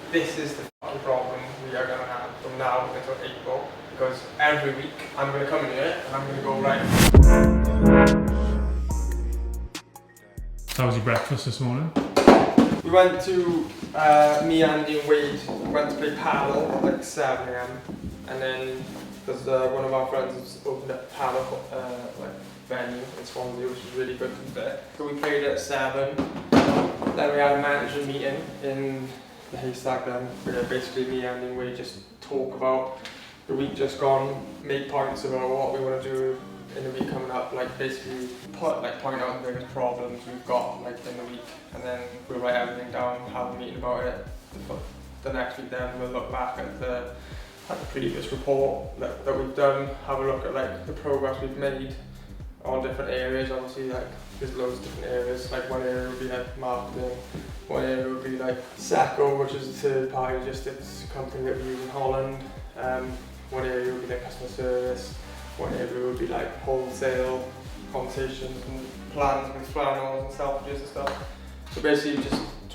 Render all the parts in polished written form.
This is the fucking problem we are going to have from now until April, because every week I'm going to come in here and I'm going to go, right. So how was your breakfast this morning? We went to, me, Andy and Wade went to play paddle at like 7 AM, and then because one of our friends has opened up a paddle like venue in Swansea, which is really good to be there. So we played at 7, then we had a manager meeting in the haystack then, where basically me, Andy and Wade just talk about the week just gone, make points about what we want to do in the week coming up, like basically point out the biggest problems we've got like in the week, and then we'll write everything down, have a meeting about it. The next week then we'll look back at the previous report that we've done, have a look at like the progress we've made on different areas. Obviously, like there's loads of different areas, like one area would be like marketing, one area would be like Sacco, which is a third party logistics company that we use in Holland, one area would be like customer service, one area would be like wholesale, conversations and plans with flannels and Selfridges and stuff. So basically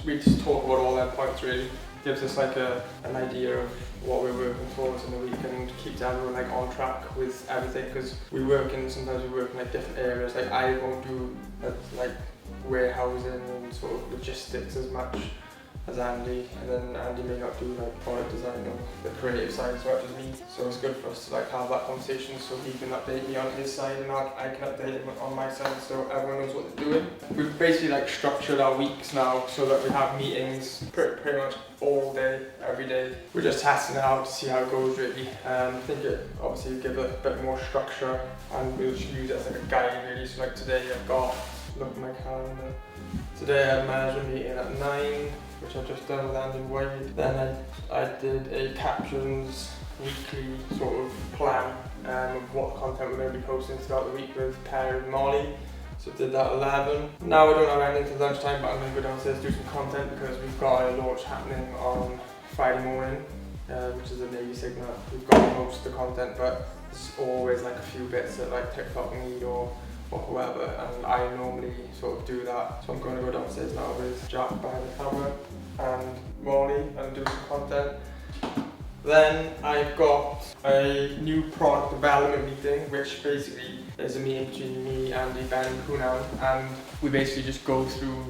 we just talk about all them points really. Gives us like an idea of what we're working towards in the week and keeps everyone like on track with everything, because sometimes we work in like different areas. Like I won't do like warehousing and sort of logistics as much as Andy, and then Andy may not do like product design or the creative side as much as me. So it's good for us to like have that conversation, so he can update me on his side and I can update him on my side, so everyone knows what they're doing. We've basically like structured our weeks now so that we have meetings pretty much all day, every day. We're just testing it out to see how it goes really. I think it obviously give it a bit more structure, and we'll just use it as like a guide really. So like today I've got, look at my calendar. Today I had a management meeting at 9, which I've just done with Andy Wade. Then I did a captions weekly sort of plan of what content we're going to be posting throughout the week with Perry and Molly. So did that at 11. Now I don't have anything till lunchtime, but I'm going to go downstairs and do some content because we've got a launch happening on Friday morning, which is a Navy Sigma. We've got most of the content, but there's always like a few bits that like TikTok need or whoever, and I normally sort of do that. So I'm going to go downstairs now with Jack behind the camera and Molly and do some content. Then I've got a new product development meeting, which basically is a meeting between me, Andy, Ben and Kunan, and we basically just go through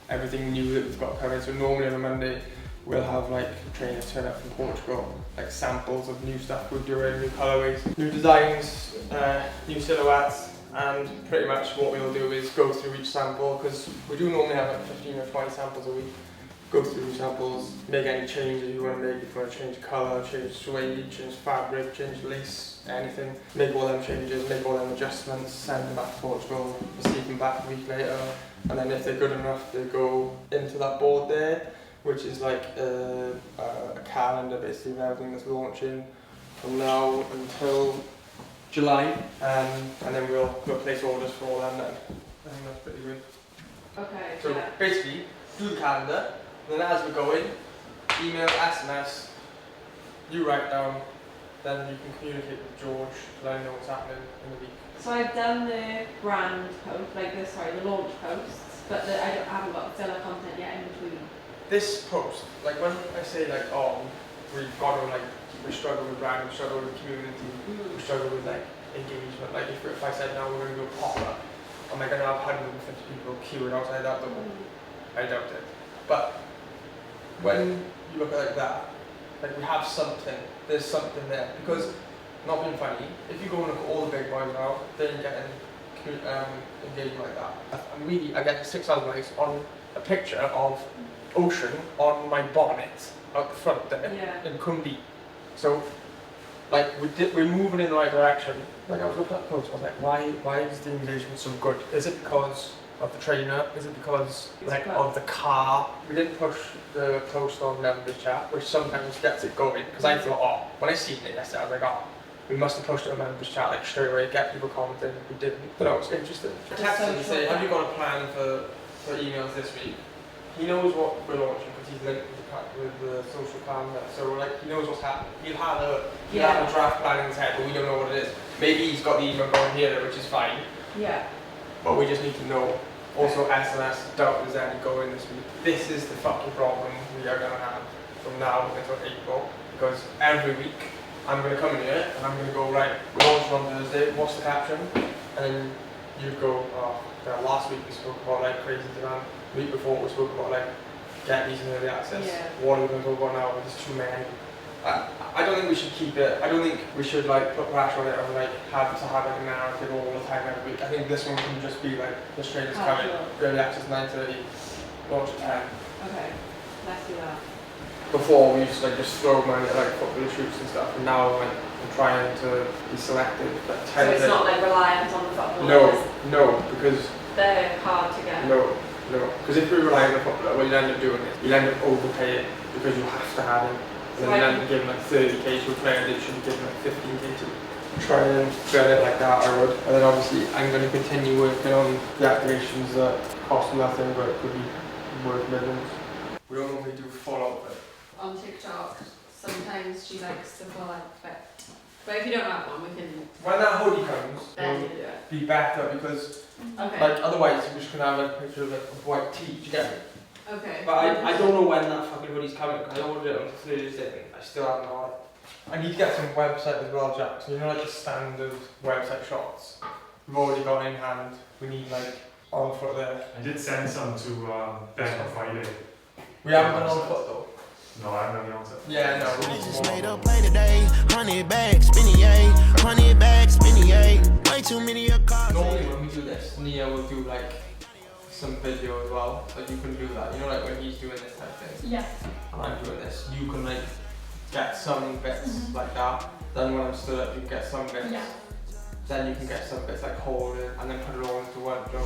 everything new that we've got coming. So normally on a Monday we'll have like trainers turn up from Portugal, like samples of new stuff we're doing, new colourways, new designs, new silhouettes. And pretty much what we'll do is go through each sample, because we do normally have like 15 or 20 samples a week. Go through samples, make any changes you want to make. If you want to change colour, change suede, change fabric, change lace, anything. Make all them changes, make all them adjustments, send them back to Portugal, receive them back a week later. And then if they're good enough, they go into that board there, which is like a calendar basically of everything that's launching from now until July, and then we'll place orders for all them then. I think that's pretty good. Okay. So basically, do the calendar, and then as we're going, email, SMS, you write down, then you can communicate with George to let him know what's happening in the week. So I've done the brand post, the launch posts, but I haven't got filler content yet in between. This post, like when I say like, oh, we've got to like, we struggle with brand, we struggle with community, we struggle with like engagement. Like if I said now we're going to do a pop-up, am I going to have 150 people queuing outside that door? I doubt it. But when you look at it like that, like we have something, there's something there. Because, not being funny, if you go and look at all the big boys now, they ain't getting engagement like that. And really, I get 6,000 likes on a picture of ocean on my bonnet out the front there in Cumby. So, like we're moving in the right direction. Like I was looking at the post, I was like, why is the engagement so good? Is it because of the trainer? Is it because of the car? We didn't push the post on members chat, which sometimes gets it going. Because I thought, oh, when I seen it yesterday, I was like, oh, we must have pushed it on members chat like straight away, get people commenting. We didn't. But no, it's interesting. I text him and say, have you got a plan for emails this week? He knows what we're launching because he's linked with the social calendar, so like he knows what's happening. He'll have a draft plan in his head, but we don't know what it is. Maybe he's got the email going here, which is fine. Yeah. But we just need to know. Also SMS, doubt there's any going this week. This is the fucking problem we are gonna have from now until April, because every week I'm going to come in here and I'm going to go, right, we launched on Thursday, what's the caption? And then you'd go, oh, yeah, last week we spoke about like crazy demand, the week before we spoke about like get these in early access. Yeah. What are we going to talk about now? There's too many. I don't think we should keep it. I don't think we should like put pressure on it and like have like a narrative all the time every week. I think this one can just be like the trainers coming, early access 9:30, launch at 10. Okay, let's do that. Before we used to like just throw money at like football shoots and stuff, and now like, I'm trying to be selective. Like, so it's not like reliant on the football. No, because they're hard to get. No, because if we rely on the footballer, what you'll end up doing is you'll end up overpaying because you have to have him. And then you end up giving like 30k to a player that should be given like 15k to. Try and get it like that, I would. And then obviously I'm going to continue working on the activations that cost nothing but could be worth millions. We don't normally do full outfit. On TikTok, sometimes she likes the full outfit. But if you don't have one, we can. When that hoodie comes, Then it'll you do it. be better because Okay. like otherwise you're just going to have like, a picture of like a white tee, do you get me? Okay. But I don't know when that fucking hoodie's coming because I ordered it on Thursday and I still haven't got it. I need to get some website as well, Jack. So you know like the standard website shots we've already got in hand. We need like on foot there. I did send some to Ben on Friday. We haven't done on foot though. No, I haven't done the answer. Yeah, no, we I need just more. made a play today, 100 bags, spinny A, 100 bags, spinny A. Way too many of cars. Normally when we do this, Nia will do like some video as well. Like you can do that. You know like when he's doing this type thing. Yeah. And I'm doing this. You can like get some bits like that. Then when I'm stood up you can get some bits. Yeah. Then you can get some bits like hold it and then put it all into one. Do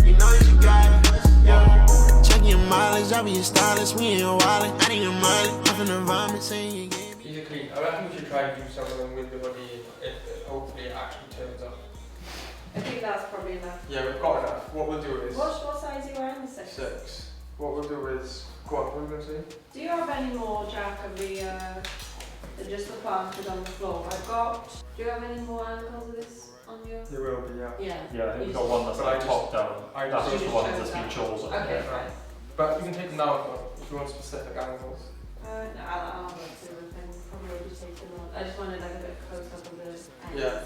You know you got it, yeah. Check your mileage, I be a stylist, we ain't wildin'. I need your money, I'm from the vomit, saying you gave me. These are clean. I reckon we should try and do some of them with the hoodie if hopefully it actually turns up. I think that's probably enough. Yeah, we've got enough. What we'll do is What size are you wearing? The 6? 6. What we'll do is go on, what are we gonna say? Do you have any more, Jack, of the just the planted on the floor? I've got. Do you have any more ankles of this on your? There will be, yeah. Yeah. Yeah, I think we've got one that's But I like top just- down. I That's just just the chose one that's that. been chosen. Okay, Yeah. fine. But you can take them down if you want specific angles. No, I'll go to them and probably just take them on. I just wanted like a bit of close up of the ends. Yeah.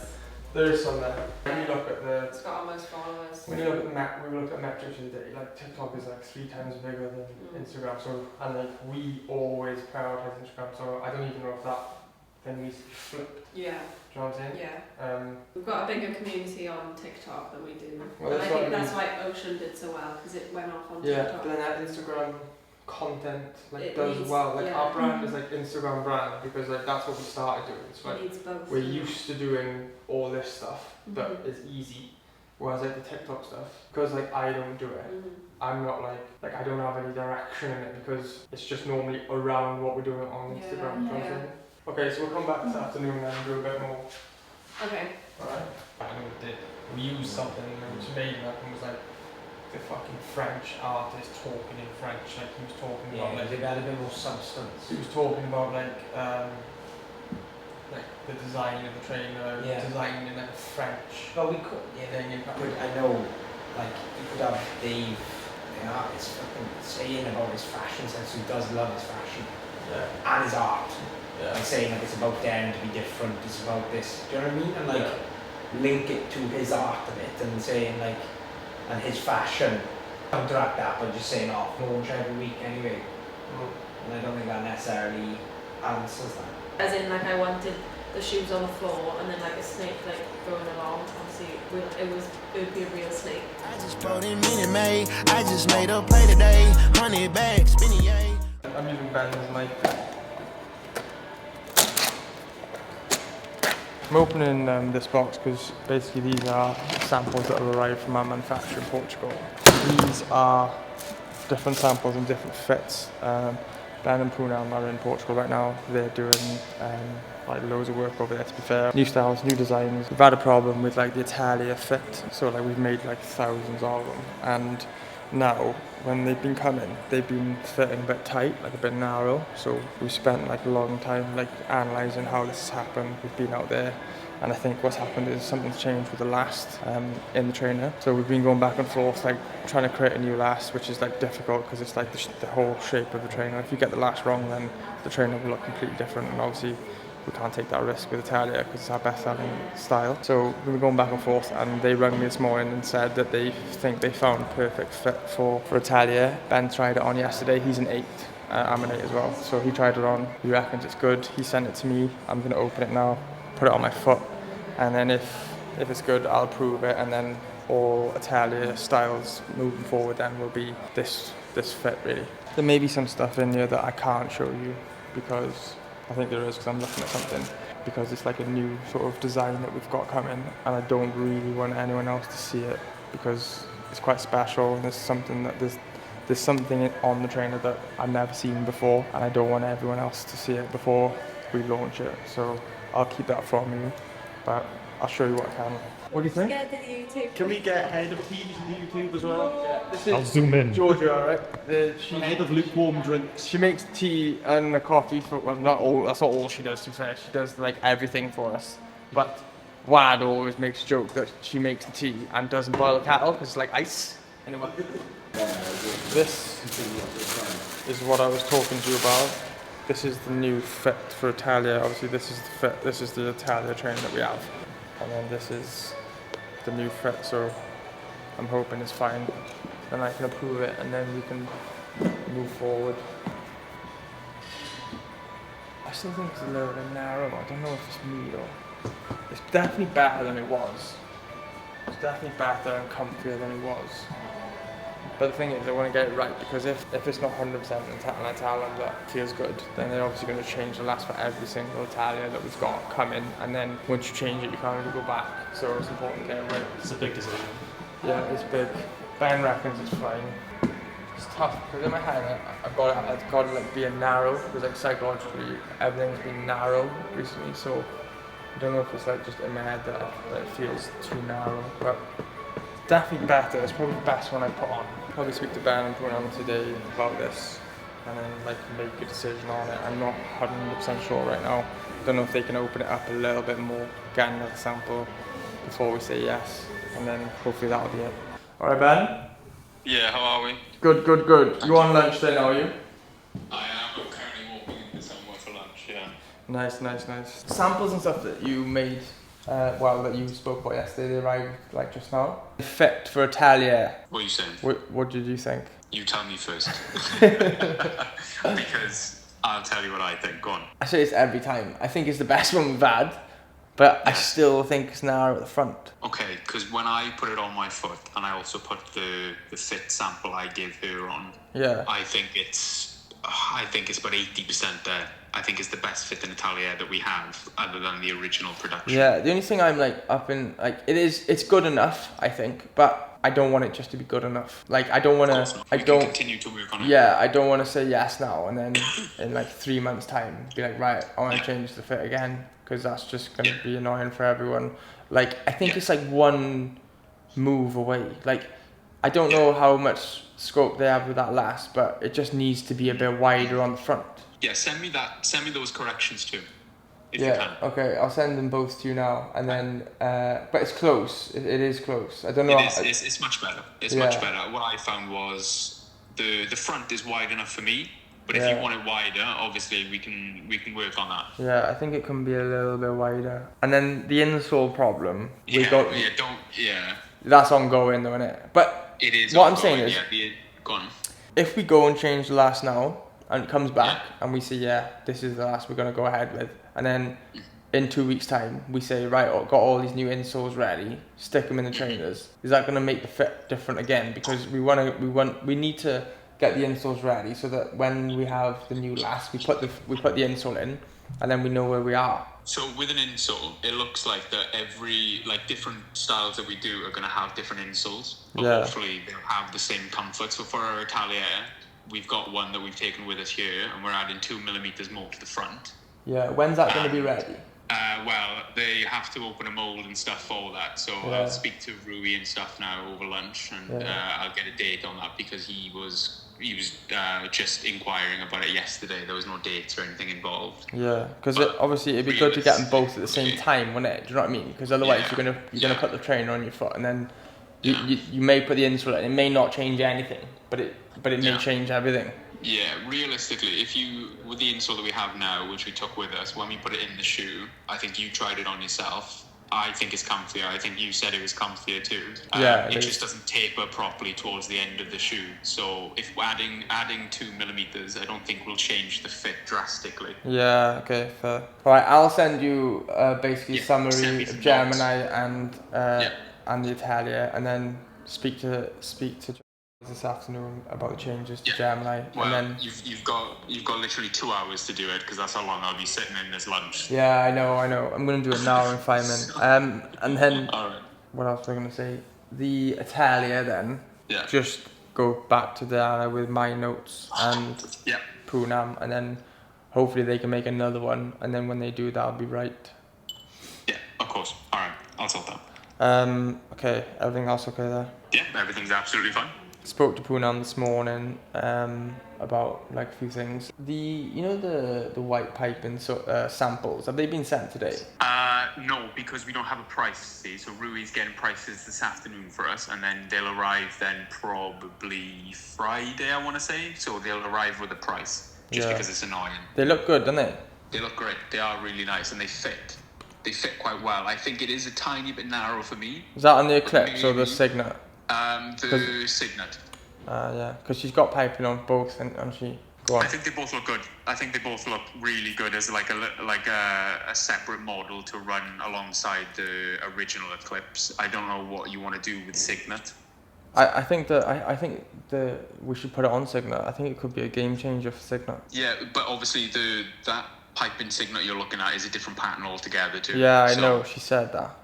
There is some there. When you look at the It's got almost followers. when you look at the we looked at metrics the other day, like TikTok is like 3 times bigger than Instagram. So and like we always prioritize Instagram. So I don't even know if that thing needs to be flipped. Yeah. Do you know what I'm saying? Yeah. We've got a bigger community on TikTok than we do. Well, and I that's what think I that's why Ocean did so well because it went off on Yeah, TikTok. but then that Instagram content like It does needs- well. Like yeah. our brand is like Instagram brand because like that's what we started doing. So It like needs both. we're used to doing all this stuff that Mhm. is easy. Whereas like the TikTok stuff, because like I don't do it, Mhm. I'm not like I don't have any direction in it because it's just normally around what we're doing on Yeah, Instagram. You know what I'm yeah. saying? Okay, so we'll come back this afternoon and do a bit more. Okay. Alright. And we used something which made it up and was like the fucking French artist talking in French, like he was talking about like they've had a bit more substance. he was talking about like the design of the trainer, Yeah. design in like a French But we could, thing in fact. I know, like, you could have Dave, the artist, fucking saying about his fashion sense, who does love his fashion, Yeah. and his art. Yeah. And saying, like, it's about daring to be different, it's about this, do you know what I mean? And, like, link it to his art a bit, and saying, like, and his fashion, counteract that by just saying, oh, launch every week anyway. And I don't think that necessarily answers that. As in, like, I wanted the shoes on the floor and then like a snake like going along. Obviously, it would be a real snake. I just bought it Minute Maid, I just made a play today, 100 bags, spinny A. I'm using Ben's mic. I'm opening this box because basically these are samples that have arrived from our manufacturer in Portugal. These are different samples and different fits. Ben and Poonam are in Portugal right now. They're doing like loads of work over there, to be fair. New styles, new designs. We've had a problem with like the Italia fit, so like we've made like thousands of them, and now, when they've been coming, they've been fitting a bit tight, like a bit narrow. So we spent like a long time like analysing how this has happened. We've been out there, and I think what's happened is something's changed with the last in the trainer. So we've been going back and forth, like trying to create a new last, which is like difficult because it's like the whole shape of the trainer. If you get the last wrong, then the trainer will look completely different, and obviously we can't take that risk with Italia because it's our best selling style. So we were going back and forth, and they rang me this morning and said that they think they found a perfect fit for Italia. Ben tried it on yesterday. He's an 8. I'm an 8 as well. So he tried it on. He reckons it's good. He sent it to me. I'm going to open it now, put it on my foot, and then if it's good, I'll approve it, and then all Italia styles moving forward then will be this fit really. There may be some stuff in here that I can't show you because I think there is, because I'm looking at something, because it's like a new sort of design that we've got coming, and I don't really want anyone else to see it because it's quite special, and there's something on the trainer that I've never seen before, and I don't want everyone else to see it before we launch it. So I'll keep that from you, but I'll show you what I can. What do you think? Scared of YouTube. Can we get head of tea to YouTube as well? Yeah, this I'll zoom in. Georgia, right? Head of lukewarm drinks. She makes tea and a coffee for, well, not all, that's not all she does, to be fair. She does like everything for us. But Wad always makes a joke that she makes the tea and doesn't boil the kettle because it's like ice. Anyway, this is what I was talking to you about. This is the new fit for Italia. Obviously, this is the fit. This is the Italia trainer that we have, and then this is the new fit. So I'm hoping it's fine. Then I can approve it, and then we can move forward. I still think it's a little bit narrow. I don't know if it's me though. It's definitely better than it was. It's definitely better and comfier than it was. But the thing is, I want to get it right, because if it's not 100% an Italian that feels good, then they're obviously going to change the last for every single Italia that we've got coming, and then once you change it, you can't really go back. So it's important to get it right. It's a big decision. Yeah, it's big. Ben reckons it's fine. It's tough because in my head I've got to like be a narrow, because like psychologically everything's been narrow recently. So I don't know if it's like just in my head that it feels too narrow, but definitely better. It's probably the best one I put on. Probably speak to Ben and put on today about this, and then like make a decision on it. I'm not 100% sure right now. Don't know if they can open it up a little bit more, get another sample before we say yes, and then hopefully that'll be it. All right, Ben. Yeah, how are we? Good, good, good. You on lunch then, are you? I am. I'm currently walking into somewhere for lunch, yeah. Nice, nice, nice. Samples and stuff that you made, that you spoke about yesterday, they arrived like just now. Fit for Italia. What are you saying? What did you think? You tell me first. Because I'll tell you what I think. Go on. I say this every time. I think it's the best one we've had, but I still think it's narrow at the front. Okay, because when I put it on my foot, and I also put the fit sample I gave her on, Yeah. I think it's about 80% there. I think it's the best fit in Italia that we have, other than the original production. Yeah, the only thing I'm like up in, like, it's good enough, I think, but I don't want it just to be good enough. Like, I don't want to, We can continue to work on it. yeah, I don't want to say yes now and then in like 3 months time be like, right, I want to change the fit again, because that's just going to be annoying for everyone. Like, I think it's like one move away. Like, I don't know how much scope they have with that last, but it just needs to be a bit wider on the front. Yeah, send me those corrections too, if you Yeah, can. okay, I'll send them both to you now, and then, but it's close, it is close. I don't know. It's much better. It's much better. What I found was the front is wide enough for me, but if you want it wider, obviously we can work on that. Yeah, I think it can be a little bit wider. And then the insole problem, that's ongoing though, innit? But it is. What I'm saying is, go on. if we go and change the last now, and it comes back, and we say, yeah, this is the last we're going to go ahead with, and then in 2 weeks' time, we say, right, got all these new insoles ready, stick them in the trainers, is that going to make the fit different again? Because we need to get the insoles ready so that when we have the new last, we put the insole in, and then we know where we are. So with an insole, it looks like that every different styles that we do are going to have different insoles, but hopefully they'll have the same comfort. So for our Italia, we've got one that we've taken with us here, and we're adding 2 millimeters more to the front. Yeah, when's that going to be ready? Well, they have to open a mould and stuff for that, so I'll speak to Rui and stuff now over lunch, and I'll get a date on that because he was just inquiring about it yesterday. There was no dates or anything involved. Yeah, because obviously it'd be good to get them both at the same time, wouldn't it? Do you know what I mean? Because otherwise you're gonna put the trainer on your foot, and then you may put the insole, and it may not change anything, but it may change everything. Yeah, realistically, with the insole that we have now, which we took with us, when we put it in the shoe, I think you tried it on yourself. I think it's comfier. I think you said it was comfier too. It just doesn't taper properly towards the end of the shoe. So if we're adding 2 millimeters, I don't think will change the fit drastically. Yeah. Okay. Fair. All right. I'll send you basically a summary of Gemini and the Italia, and then speak to this afternoon about the changes to Gemini. Well, and then you've got literally 2 hours to do it because that's how long I'll be sitting in this lunch. Yeah, I know. I'm gonna do it now in 5 minutes. And then Alright. what else was I gonna say? The Italia then. Yeah. Just go back to Diana with my notes and Poonam, and then hopefully they can make another one, and then when they do that, I'll be right. Yeah, of course. Alright, I'll sort that. Okay, everything else okay there? Yeah, everything's absolutely fine. Spoke to Poonam this morning about like a few things. The white piping samples, have they been sent today? No, because we don't have a price, see. So Rui's getting prices this afternoon for us, and then they'll arrive then probably Friday, I want to say. So they'll arrive with a price, just because it's annoying. They look good, don't they? They look great. They are really nice, and they fit. They fit quite well. I think it is a tiny bit narrow for me. Is that on the Eclipse or the Signet? The Signet. Yeah, because she's got piping on both, and she. Go on. I think they both look good. I think they both look really good as like a separate model to run alongside the original Eclipse. I don't know what you want to do with Signet. I think we should put it on Signet. I think it could be a game changer for Signet. Yeah, but obviously that piping Signet you're looking at is a different pattern altogether too. Yeah, I know. She said that.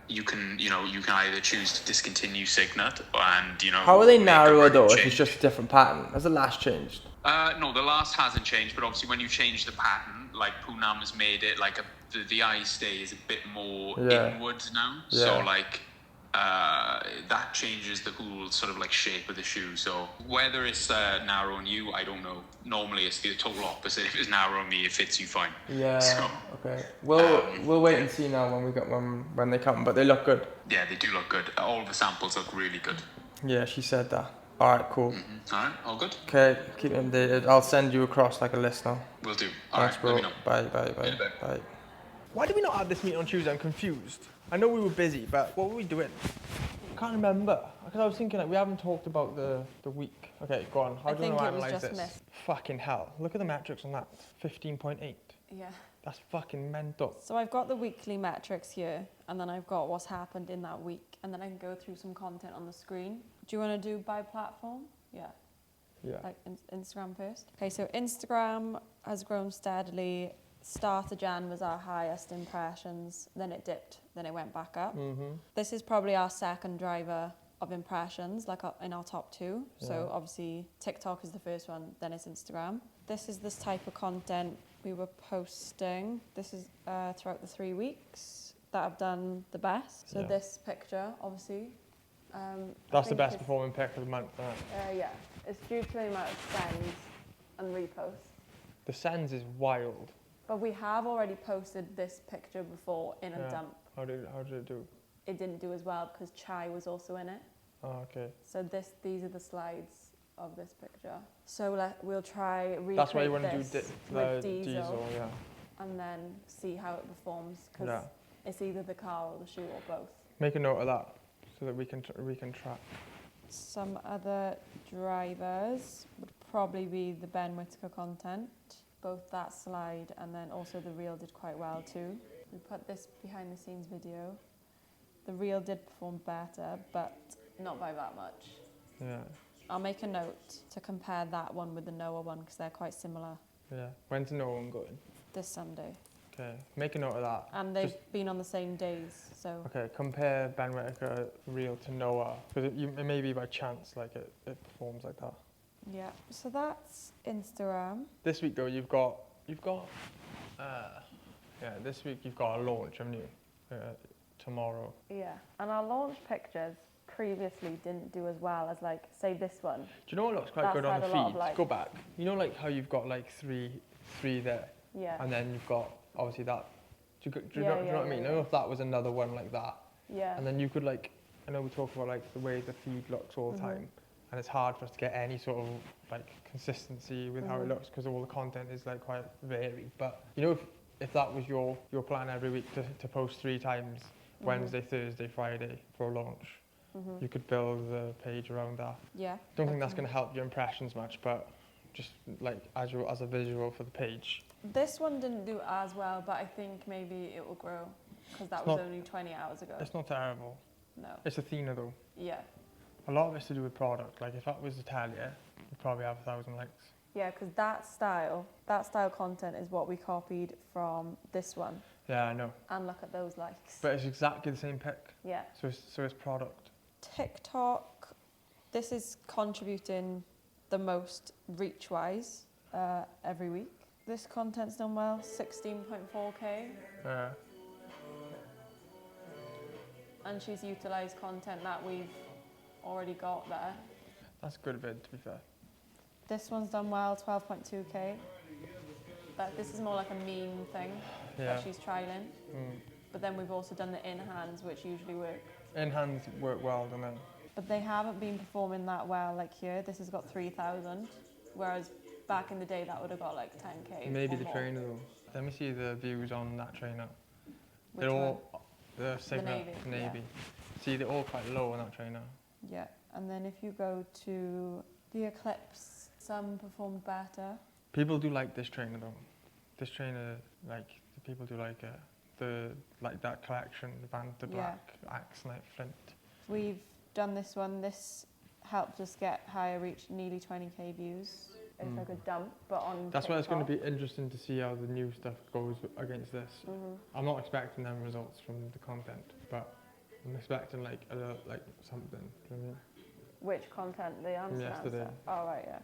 You can either choose to discontinue Signet and How are they narrower though if it's just a different pattern? Has the last changed? No, the last hasn't changed, but obviously when you change the pattern, like Poonam has made it like the eye stay is a bit more inwards now. Yeah. So like that changes the whole sort of like shape of the shoe. So whether it's narrow on you, I don't know. Normally it's the total opposite. If it's narrow on me, it fits you fine. Yeah. So, okay. We'll wait and see now when they come, but they look good. Yeah, they do look good. All the samples look really good. Yeah, she said that. All right, cool. Mm-hmm. All right, all good. Okay, keep me updated. I'll send you across like a list now. Will do. All Thanks, right, bro. let me know. Bye. Why did we not have this meeting on Tuesday? I'm confused. I know we were busy, but what were we doing? I can't remember. Because I was thinking like we haven't talked about the week. Okay, go on. How do you want to analyze this? Missed. Fucking hell. Look at the metrics on that. 15.8. Yeah. That's fucking mental. So I've got the weekly metrics here, and then I've got what's happened in that week, and then I can go through some content on the screen. Do you want to do by platform? Yeah. Like Instagram first. Okay, so Instagram has grown steadily. Start of Jan was our highest impressions, then it dipped, then it went back up. This is probably our second driver of impressions, like in our top two. So obviously TikTok is the first one, then it's Instagram. This is this type of content we were posting. This is throughout the 3 weeks that I've done the best. So this picture, obviously. That's the best performing pick of the month, yeah, it's due to the amount of sends and reposts. The sends is wild. But we have already posted this picture before in a dump. How did it do? It didn't do as well because Chai was also in it. Oh, okay. So these are the slides of this picture. So we'll try recreate That's why you want to do with diesel, yeah. And then see how it performs because it's either the car or the shoe or both. Make a note of that so that we can track. Some other drivers would probably be the Ben Whitaker content. Both that slide and then also the reel did quite well too. We put this behind the scenes video. The reel did perform better, but not by that much. Yeah. I'll make a note to compare that one with the Noah one because they're quite similar. Yeah. When's the Noah one going? This Sunday. Okay. Make a note of that. And they've been on the same days, so. Okay. Compare Ben Whitaker reel to Noah because it may be by chance like it performs like that. Yeah, so that's Instagram. This week though, you've got Yeah, this week you've got a launch, haven't you? Tomorrow. Yeah, and our launch pictures previously didn't do as well as like, say this one. Do you know what looks quite That's good on the had a lot of, feed? like- Go back. You know like how you've got like three there? Yeah. And then you've got obviously that. Do you Yeah, know what I mean? I don't know if that was another one like that. Yeah. And then you could like, I know we talk about like the way the feed looks all the Mm-hmm. time, and it's hard for us to get any sort of like consistency with how it Mm-hmm. looks because all the content is like quite varied. But you know, if that was your plan every week to post 3 times, Mm-hmm. Wednesday, Thursday, Friday for a launch, you could build the page around that. Yeah. Don't think that's going to help your impressions much, but just like as a visual for the page. This one didn't do as well, but I think maybe it will grow because that It's was not- only 20 hours ago. It's not terrible. No. It's Athena though. Yeah. A lot of it's to do with product. Like if that was Italia, you'd probably have 1,000 likes. Yeah, because that style content is what we copied from this one. Yeah, I know. And look at those likes. But it's exactly the same pic. Yeah. So it's product. TikTok, this is contributing the most reach-wise every week. This content's done well, 16.4k. Yeah. And she's utilised content that we've already got there. That's a good vid, to be fair. This one's done well, 12.2k. But this is more like a meme thing Yeah. that she's trialing. Mm. But then we've also done the in-hands, which usually work. In hands work well, don't they? But they haven't been performing that well like here. This has got 3,000, whereas back in the day that would have got like 10k. Maybe or the more. trainer though. Let me see the views on that trainer. Which They're one? all the Signet Navy, See, they're all quite low on that trainer. Yeah, and then if you go to the Eclipse, some performed better. People do like this trainer though. This trainer, like the people do like it. The like that collection, the black axe knife flint. We've done this one. This helped us get higher reach, nearly 20k views. It's like a dump, but on That's why it's going to TikTok. be interesting to see how the new stuff goes against this. I'm not expecting them results from the content, but I'm expecting like a little, like something. Do you know what I mean? Which content? The Amsterdam yesterday. stuff? Oh, right, yeah.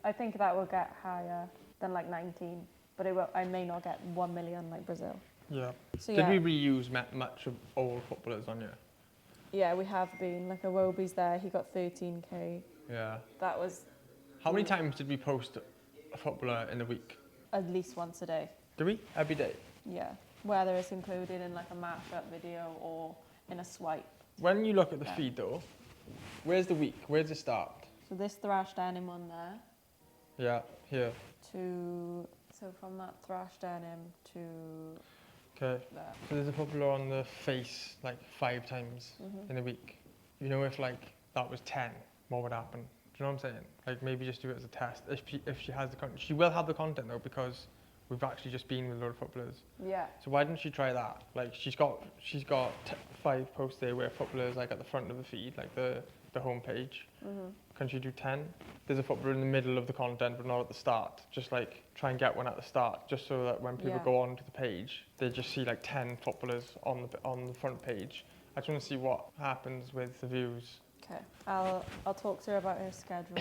I think that will get higher than like 19, but I may not get 1 million like Brazil. Yeah. So Did yeah, we reuse much of old footballers on you? yeah, we have been. Like Awobi's there, he got 13k. Yeah. That was How many times did we post a footballer in a week? at least once a day. Do we? Every day? Yeah, whether it's included in like a mashup video or in a swipe. When you look at the Yeah. feed though, where's the week? Where does it start? So this thrash denim one there Yeah, here. so from that thrash denim to Okay. there. So there's a footballer on the face like 5 times in a week. You know, if like that was 10, what would happen? Do you know what I'm saying? Like maybe just do it as a test. If she has the content, she will have the content though because we've actually just been with a lot of footballers. Yeah, So why didn't she try that? Like she's got 5 posts there where footballers like at the front of the feed, like the homepage. Can she do 10? There's a footballer in the middle of the content, but not at the start. Just like try and get one at the start, just so that when people Yeah. go onto the page, they just see like 10 footballers on the front page. I just want to see what happens with the views. okay. I'll talk to her about her schedule.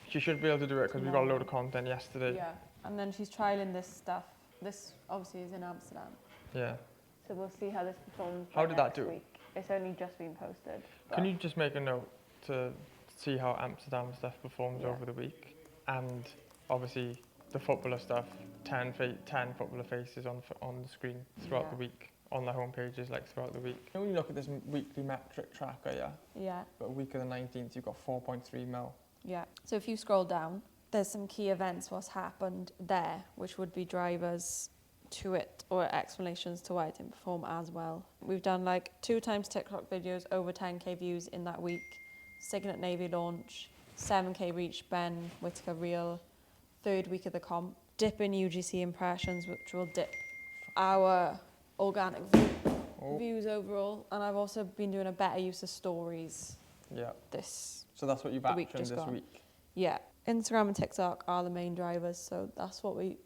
She should be able to do it because we got a load of content yesterday. Yeah, and then she's trialing this stuff. This obviously is in Amsterdam, Yeah. so we'll see how this performs. How by did that next do? Week. It's only just been posted. Can but- you just make a note to see how Amsterdam stuff performs Yeah. over the week? And obviously the footballer stuff, 10 footballer faces on the screen throughout Yeah. the week, on the home pages, like throughout the week. When you look at this weekly metric tracker, yeah, Yeah, but week of the 19th, you've got 4.3 mil. yeah. So if you scroll down, there's some key events what's happened there, which would be drivers to it or explanations to why it didn't perform as well. We've done like 2 times TikTok videos, over 10k views in that week. Signet Navy launch, 7k reach, Ben Whittaker reel, 3rd week of the comp, dip in UGC impressions, which will dip our organic views overall. And I've also been doing a better use of stories Yeah. this. So that's what you've The week actioned just this gone. week. Yeah, Instagram and TikTok are the main drivers, so that's what we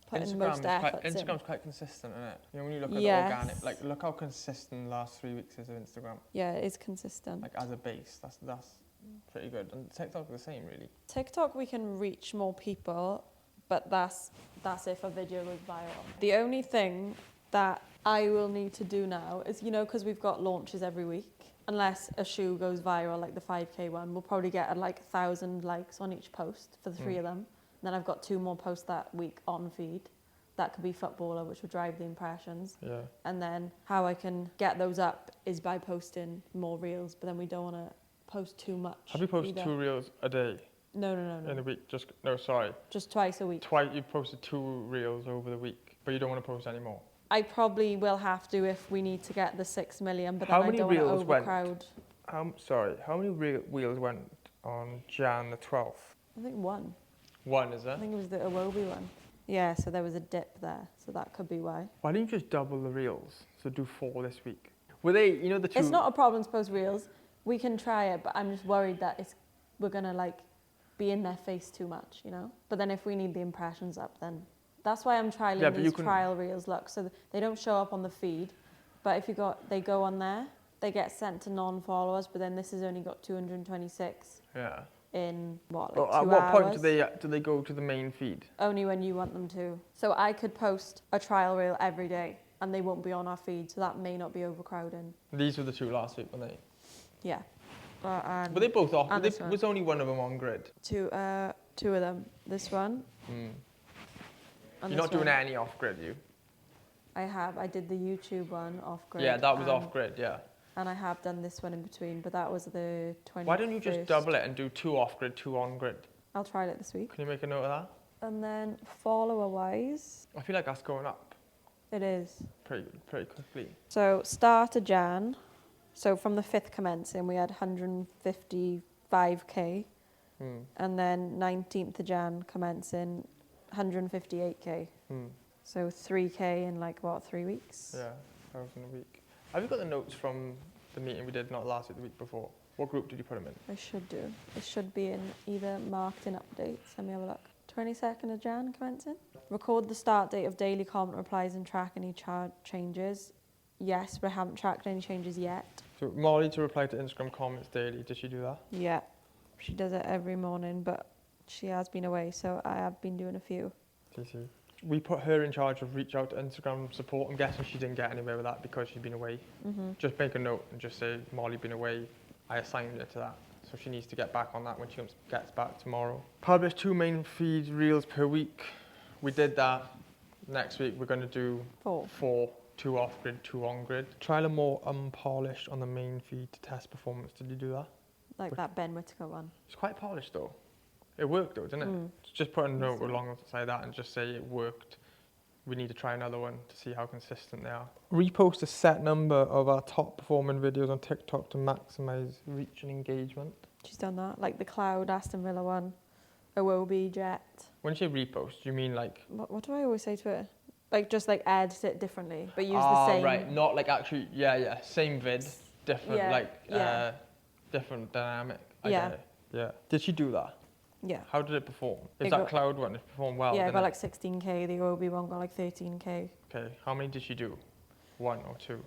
put in most efforts in. Instagram's quite consistent, isn't it? You know, when you look at Yes. the organic, like look how consistent the last 3 weeks is of Instagram. Yeah, it is consistent. Like as a base, that's pretty good. And TikTok the same, really. TikTok, we can reach more people, but that's if a video goes viral. The only thing that I will need to do now is, you know, because we've got launches every week, unless a shoe goes viral, like the 5K one, we'll probably get like 1,000 likes on each post for the 3 of them. And then I've got 2 more posts that week on feed. That could be Footballer, which would drive the impressions. Yeah. And then how I can get those up is by posting more reels, but then we don't want to post too much. Have you posted either. 2 reels a day No. in a week? No, sorry. Just twice a week. Twice you've posted 2 reels over the week, but you don't want to post any more. I probably will have to if we need to get the 6 million, but How then I many don't want to reels went? overcrowd. How many reels went on Jan the 12th? I think 1. 1, is I it? think it was the Awobi one. Yeah, so there was a dip there, so that could be why. Why didn't you just double the reels? So do 4 this week. Were they, you know, the 2? It's not a problem to post reels. We can try it, but I'm just worried that we're going to like be in their face too much, you know? But then if we need the impressions up, then that's why I'm trialing these trial reels, look. So they don't show up on the feed, but if they go on there, they get sent to non-followers, but then this has only got 226. Yeah. In what, Well, like 2 at what hours? point do they go to the main feed? Only when you want them to. So I could post a trial reel every day and they won't be on our feed, so that may not be overcrowding. These were the 2 last week, weren't they? Yeah. Were they both off? Was only one of them on grid? 2 of them. This one. You're not doing any off grid, you? I did the YouTube one off grid. Yeah, that was off grid, yeah. And I have done this one in between, but that was the 21st. Why don't you just double it and do 2 off grid, 2 on grid? I'll try it this week. Can you make a note of that? And then follower-wise, I feel like that's going up it is. pretty quickly. So start of Jan, so from the 5th commencing, we had 155k. And then 19th of Jan commencing, 158k. So 3k in like, what, 3 weeks? Yeah, 1,000 a week. Have you got the notes from the meeting we did, not last week, the week before? What group did you put them in? I should do. It should be in either marketing updates. Let me have a look. 22nd of Jan commencing. Record the start date of daily comment replies and track any changes. Yes, but I haven't tracked any changes yet. So Molly to reply to Instagram comments daily. Did she do that? Yeah, she does it every morning, but she has been away, so I have been doing a few. TC. We put her in charge of reach out to Instagram support. I'm guessing she didn't get anywhere with that because she's been away. Just make a note and just say, Molly been away. I assigned her to that. So she needs to get back on that when she gets back tomorrow. Publish 2 main feed reels per week. We did that. Next week we're going to do 4. 2 off grid, 2 on grid. Trial a more unpolished on the main feed to test performance. Did you do that? Like that Ben Whittaker one. It's quite polished though. It worked though, didn't it? Just put a note alongside that and just say it worked. We need to try another one to see how consistent they are. Repost a set number of our top performing videos on TikTok to maximise reach and engagement. She's done that, like the Cloud Aston Villa one, Awobi Jet. When you say repost, do you mean like... What do I always say to it? Like just like edit it differently, but use the same... right, not like actually, yeah, same vid, different, different dynamic. I get it. Yeah. Did she do that? Yeah. How did it perform? Is that Cloud one? It performed well, Yeah, it didn't got like 16k, the Awobi one got like 13k. Okay, how many did she do? 1 or 2?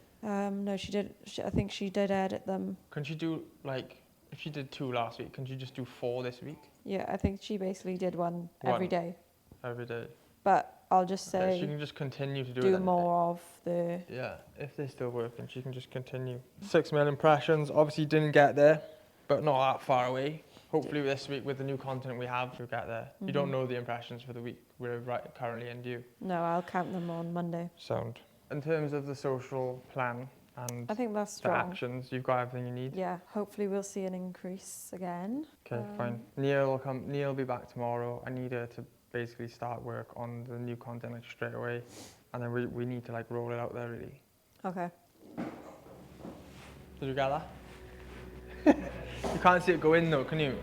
No, she did, I think she did edit them. Can she do, like, if she did 2 last week, can she just do 4 this week? Yeah, I think she basically did one every day. Every day. But I'll just say... she can just continue to do it. Do more of the... Yeah, if they're still working, she can just continue. 6 million impressions, obviously didn't get there, but not that far away. Hopefully this week with the new content we have, we'll get there. You don't know the impressions for the week we're currently in, do you? No, I'll count them on Monday. Sound. In terms of the social plan and I think that's the strong. actions, you've got everything you need? Yeah, hopefully we'll see an increase again. Okay, fine. Neil will come. Neil will be back tomorrow. I need her to basically start work on the new content like straight away, and then we need to like roll it out there really. Okay. Did you get that? You can't see it go in though, can you?